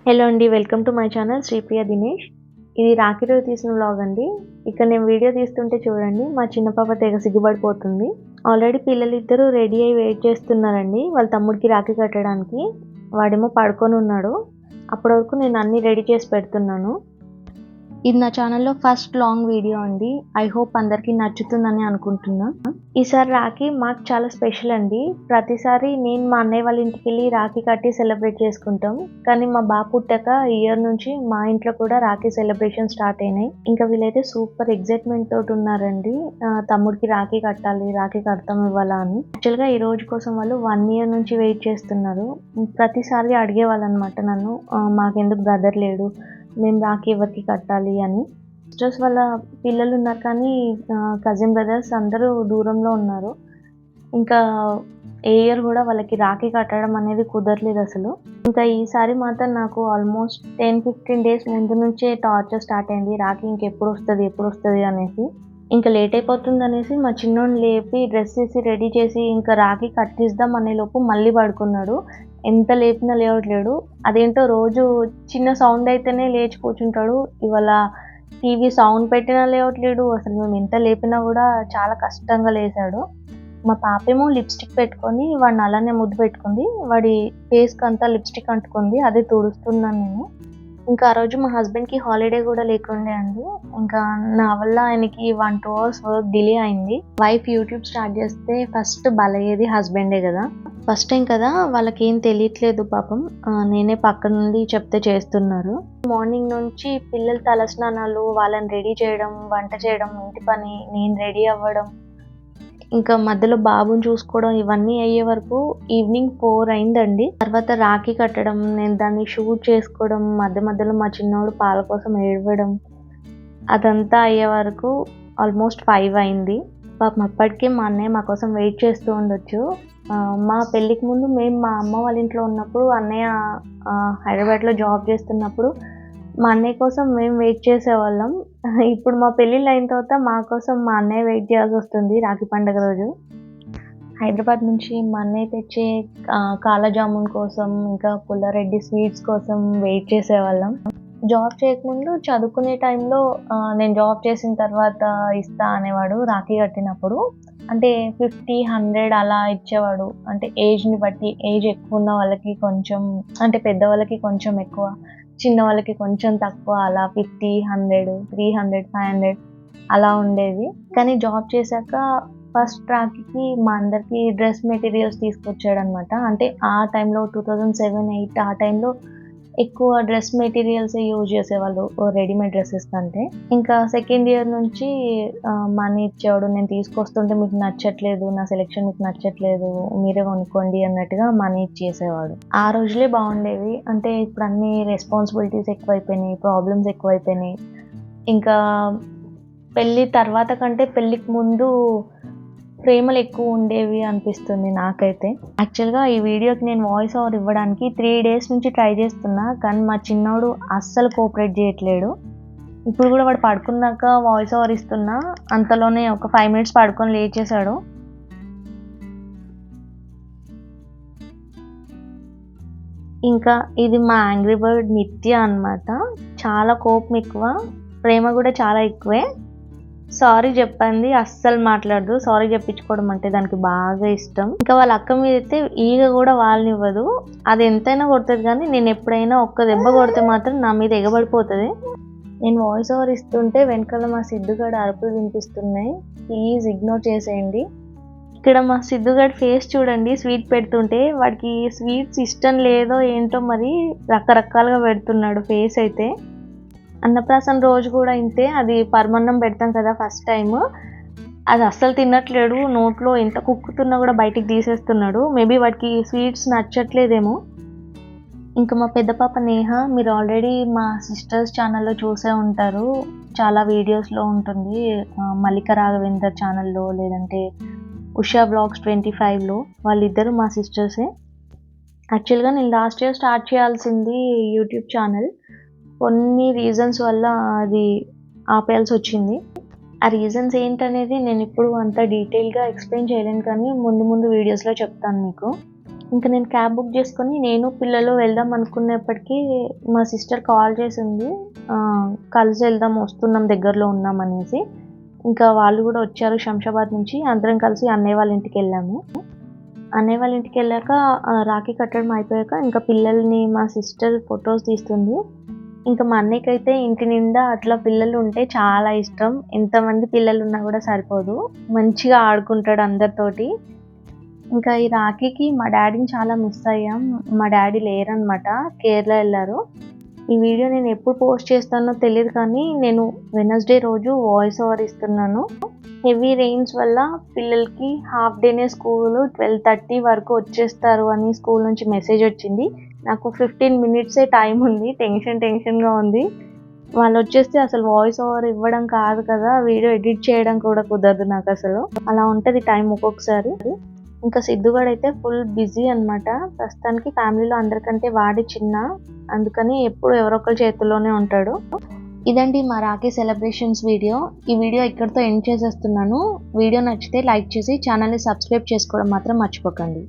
Hello అండి, welcome to my channel Sripriya Dinesh. ఇది రాఖీ రోజు తీసిన వ్లాగ్ అండి. ఇక్కడ నేను వీడియో తీస్తుంటే చూడండి, మా చిన్న పాప తెగ సిగ్గుపడిపోతుంది. ఆల్రెడీ పిల్లలిద్దరూ రెడీ అయ్యి వెయిట్ చేస్తున్నారండి వాళ్ళ తమ్ముడికి రాఖీ కట్టడానికి. వాడేమో పడుకొని ఉన్నాడు. అప్పటి వరకు నేను అన్నీ రెడీ చేసి పెడుతున్నాను. ఇది నా ఛానల్లో ఫస్ట్ లాంగ్ వీడియో అండి. ఐ హోప్ అందరికీ నచ్చుతుందని అనుకుంటున్నా. ఈసారి రాఖీ మాకు చాలా స్పెషల్ అండి. ప్రతిసారి నేను మా అన్నయ్య వాళ్ళ ఇంటికి వెళ్ళి రాఖీ కట్టి సెలబ్రేట్ చేసుకుంటాం. కానీ మా బాబు పుట్టాక ఈ ఇయర్ నుంచి మా ఇంట్లో కూడా రాఖీ సెలబ్రేషన్ స్టార్ట్ అయినాయి. ఇంకా వీళ్ళైతే సూపర్ ఎగ్జైట్మెంట్ తోటి ఉన్నారండి. తమ్ముడికి రాఖీ కట్టాలి, రాఖీ కడతాం ఇవ్వాలా అని. యాక్చువల్గా ఈ రోజు కోసం వాళ్ళు 1 year నుంచి వెయిట్ చేస్తున్నారు. ప్రతిసారి అడిగేవాళ్ళు అనమాట నన్ను, మాకెందుకు బ్రదర్ లేడు, మేము రాఖీ ఎవరికి కట్టాలి అని. సిస్టర్స్ వాళ్ళ పిల్లలు ఉన్నారు కానీ కజిన్ బ్రదర్స్ అందరూ దూరంలో ఉన్నారు. ఇంకా ఏ ఇయర్ కూడా వాళ్ళకి రాఖీ కట్టడం అనేది కుదరలేదు అసలు. ఇంకా ఈసారి మాత్రం నాకు ఆల్మోస్ట్ 10-15 days ముందు నుంచే టార్చర్ స్టార్ట్ అయింది. రాఖీ ఇంకెప్పుడు వస్తుంది అనేసి. ఇంకా లేట్ అయిపోతుంది అనేసి మా చిన్నోడిని లేపి డ్రెస్ వేసి రెడీ చేసి ఇంకా రాఖీ కట్టిద్దాం అనే లోపు మళ్ళీ పడుకున్నాడు. ఎంత లేపినా లేవట్లేడు. అదేంటో రోజు చిన్న సౌండ్ అయితేనే లేచి కూర్చుంటాడు. ఇవాళ టీవీ సౌండ్ పెట్టినా లేవట్లేడు. అసలు మేము ఎంత లేపినా కూడా చాలా కష్టంగా లేచాడు. మా పాపేమో లిప్స్టిక్ పెట్టుకొని వాడిని అలానే ముద్దు పెట్టుకుంది. వాడి ఫేస్కి అంతా లిప్స్టిక్ అంటుకుంది. అదే తుడుస్తున్నాను నేను. ఇంకా ఆ రోజు మా హస్బెండ్కి హాలిడే కూడా లేకుండే అండి. ఇంకా నా వల్ల ఆయనకి 1-2 hours వర్క్ డిలే అయింది. వైఫ్ యూట్యూబ్ స్టార్ట్ చేస్తే ఫస్ట్ బలయ్యేది హస్బెండే కదా. ఫస్ట్ టైం కదా, వాళ్ళకి ఏం తెలియట్లేదు పాపం. నేనే పక్క నుండి చెప్తే చేస్తున్నారు. మార్నింగ్ నుంచి పిల్లల తలస్నానాలు, వాళ్ళని రెడీ చేయడం, వంట చేయడం, ఇంటి పని, నేను రెడీ అవ్వడం, ఇంకా మధ్యలో బాబుని చూసుకోవడం, ఇవన్నీ అయ్యే వరకు ఈవినింగ్ 4 అయిందండి. తర్వాత రాఖీ కట్టడం, నేను దాన్ని షూట్ చేసుకోవడం, మధ్యలో మా చిన్నోడు పాల కోసం ఏడవడం, అదంతా అయ్యే వరకు ఆల్మోస్ట్ 5 అయింది. పాపం అప్పటికే మా అన్నయ్య మా కోసం వెయిట్ చేస్తూ ఉండొచ్చు. మా పెళ్ళికి ముందు మేము మా అమ్మ వాళ్ళ ఇంట్లో ఉన్నప్పుడు, అన్నయ్య హైదరాబాద్లో జాబ్ చేస్తున్నప్పుడు మా అన్నయ్య కోసం మేము వెయిట్ చేసేవాళ్ళం. ఇప్పుడు మా పెళ్ళిళ్ళు అయిన తర్వాత మా కోసం మా అన్నయ్య వెయిట్ చేయాల్సి వస్తుంది రాఖీ పండుగ రోజు. హైదరాబాద్ నుంచి మా అన్నయ్య తెచ్చే కాలాజామున్ కోసం, ఇంకా పుల్లారెడ్డి స్వీట్స్ కోసం వెయిట్ చేసేవాళ్ళం. జాబ్ చేయకముందు చదువుకునే టైంలో నేను జాబ్ చేసిన తర్వాత ఇస్తా అనేవాడు రాఖీ కట్టినప్పుడు. అంటే 50-100 అలా ఇచ్చేవాడు. అంటే ఏజ్ని బట్టి, ఏజ్ ఎక్కువ ఉన్న వాళ్ళకి కొంచెం, అంటే పెద్దవాళ్ళకి కొంచెం ఎక్కువ, చిన్న వాళ్ళకి కొంచెం తక్కువ, అలా 50-100, 300-500 అలా ఉండేది. కానీ జాబ్ చేశాక ఫస్ట్ రాఖీకి మా అందరికి డ్రెస్ మెటీరియల్స్ తీసుకొచ్చాడు అనమాట. అంటే ఆ టైంలో 2007-8 ఆ టైంలో ఎక్కువ డ్రెస్ మెటీరియల్సే యూజ్ చేసేవాళ్ళు రెడీమేడ్ డ్రెస్సెస్ కంటే. ఇంకా సెకండ్ ఇయర్ నుంచి మనీ ఇచ్చేవాడు. నేను తీసుకొస్తుంటే మీకు నచ్చట్లేదు, నా సెలెక్షన్ మీకు నచ్చట్లేదు, మీరే కొనుక్కోండి అన్నట్టుగా మనీ ఇచ్చేసేవాడు. ఆ రోజులే బాగుండేవి. అంటే ఇప్పుడు అన్ని రెస్పాన్సిబిలిటీస్ ఎక్కువైపోయినాయి, ప్రాబ్లమ్స్ ఎక్కువైపోయినాయి. ఇంకా పెళ్ళి తర్వాత కంటే పెళ్ళికి ముందు ప్రేమలు ఎక్కువ ఉండేవి అనిపిస్తుంది నాకైతే. యాక్చువల్గా ఈ వీడియోకి నేను వాయిస్ ఓవర్ ఇవ్వడానికి 3 days నుంచి ట్రై చేస్తున్నా, కానీ మా చిన్నోడు అస్సలు కోఆపరేట్ చేయట్లేడు. ఇప్పుడు కూడా వాడు పడుకున్నాక వాయిస్ ఓవర్ ఇస్తున్నా, అంతలోనే ఒక 5 minutes పడుకొని లేచేశాడు. ఇంకా ఇది మా యాంగ్రీ బర్డ్ నిత్య అన్నమాట. చాలా కోపం ఎక్కువ, ప్రేమ కూడా చాలా ఎక్కువే. సారీ చెప్పింది అస్సలు మాట్లాడదు. సారీ చెప్పించుకోవడం అంటే దానికి బాగా ఇష్టం. ఇంకా వాళ్ళ అక్క మీద అయితే ఈగ కూడా వాళ్ళనివ్వదు. అది ఎంతైనా కొడుతుంది, కానీ నేను ఎప్పుడైనా ఒక్క దెబ్బ కొడితే మాత్రం నా మీద ఎగబడిపోతుంది. నేను వాయిస్ ఓవర్ ఇస్తుంటే వెనకాల మా సిద్ధుగాడు అరుపులు వినిపిస్తున్నాయి. ప్లీజ్ ఇగ్నోర్ చేసేయండి. ఇక్కడ మా సిద్ధుగాడి ఫేస్ చూడండి. స్వీట్ పెడుతుంటే వాడికి స్వీట్స్ ఇష్టం లేదో ఏంటో మరి రకరకాలుగా పెడుతున్నాడు ఫేస్ అయితే. అన్నప్రాసన రోజు కూడా ఇంతే. అది పరమన్నం పెడతాం కదా ఫస్ట్ టైం, అది అస్సలు తినట్లేడు. నోట్లో ఎంత కుక్కుతున్నా కూడా బయటికి తీసేస్తున్నాడు. మేబీ వాడికి స్వీట్స్ నచ్చట్లేదేమో. ఇంకా మా పెద్ద పాప నేహ, మీరు ఆల్రెడీ మా సిస్టర్స్ ఛానల్లో చూసే ఉంటారు, చాలా వీడియోస్లో ఉంటుంది. మల్లిక రాఘవేంద్ర ఛానల్లో, లేదంటే ఉషా బ్లాగ్స్ 25లో. వాళ్ళిద్దరూ మా సిస్టర్సే. యాక్చువల్గా నేను లాస్ట్ ఇయర్ స్టార్ట్ చేయాల్సింది యూట్యూబ్ ఛానల్. కొన్ని రీజన్స్ వల్ల అది ఆపేయాల్సి వచ్చింది. ఆ రీజన్స్ ఏంటనేది నేను ఇప్పుడు అంత డీటెయిల్గా ఎక్స్ప్లెయిన్ చేయలేను, కానీ ముందు వీడియోస్లో చెప్తాను మీకు. ఇంకా నేను క్యాబ్ బుక్ చేసుకొని నేను పిల్లలు వెళ్దాం అనుకునేప్పటికీ మా సిస్టర్ కాల్ చేసింది. కలిసి వెళ్దాం, వస్తున్నాం, దగ్గరలో ఉన్నాం అనేసి. ఇంకా వాళ్ళు కూడా వచ్చారు శంషాబాద్ నుంచి. అందరం కలిసి అన్నయ్య వాళ్ళ ఇంటికి వెళ్ళాము. అన్నయ్య వాళ్ళ ఇంటికి వెళ్ళాక రాఖీ కట్టడం అయిపోయాక ఇంకా పిల్లల్ని మా సిస్టర్ ఫొటోస్ తీస్తుంది. ఇంకా మా అన్నయ్యకైతే ఇంటి నిండా అట్లా పిల్లలు ఉంటే చాలా ఇష్టం. ఎంతమంది పిల్లలు ఉన్నా కూడా సరిపోదు. మంచిగా ఆడుకుంటాడు అందరితోటి. ఇంకా ఈ రాఖీకి మా డాడీని చాలా మిస్ అయ్యాం. మా డాడీ లేరనమాట, కేరళ వెళ్ళారు. ఈ వీడియో నేను ఎప్పుడు పోస్ట్ చేస్తానో తెలియదు, కానీ నేను వెనస్డే రోజు వాయిస్ ఓవర్ ఇస్తున్నాను. హెవీ రెయిన్స్ వల్ల పిల్లలకి హాఫ్ డేనే స్కూలు, 12:30 వరకు వచ్చేస్తారు అని స్కూల్ నుంచి మెసేజ్ వచ్చింది. నాకు 15 మినిట్సే టైం ఉంది. టెన్షన్గా ఉంది. వాళ్ళు వచ్చేస్తే అసలు వాయిస్ ఓవర్ ఇవ్వడం కాదు కదా, వీడియో ఎడిట్ చేయడం కూడా కుదరదు నాకు. అసలు అలా ఉంటుంది టైం ఒక్కొక్కసారి. ఇంకా సిద్ధుగాడైతే ఫుల్ బిజీ అనమాట. ప్రస్తుతానికి ఫ్యామిలీలో అందరికంటే వాడి చిన్న, అందుకని ఎప్పుడు ఎవరో ఒకరి చేతుల్లోనే ఉంటాడు. ఇదండి మా రాఖీ సెలబ్రేషన్స్ వీడియో. ఈ వీడియో ఇక్కడితో ఎండ్ చేసేస్తున్నాను. వీడియో నచ్చితే లైక్ చేసి ఛానల్ని సబ్స్క్రైబ్ చేసుకోవడం మాత్రం మర్చిపోకండి.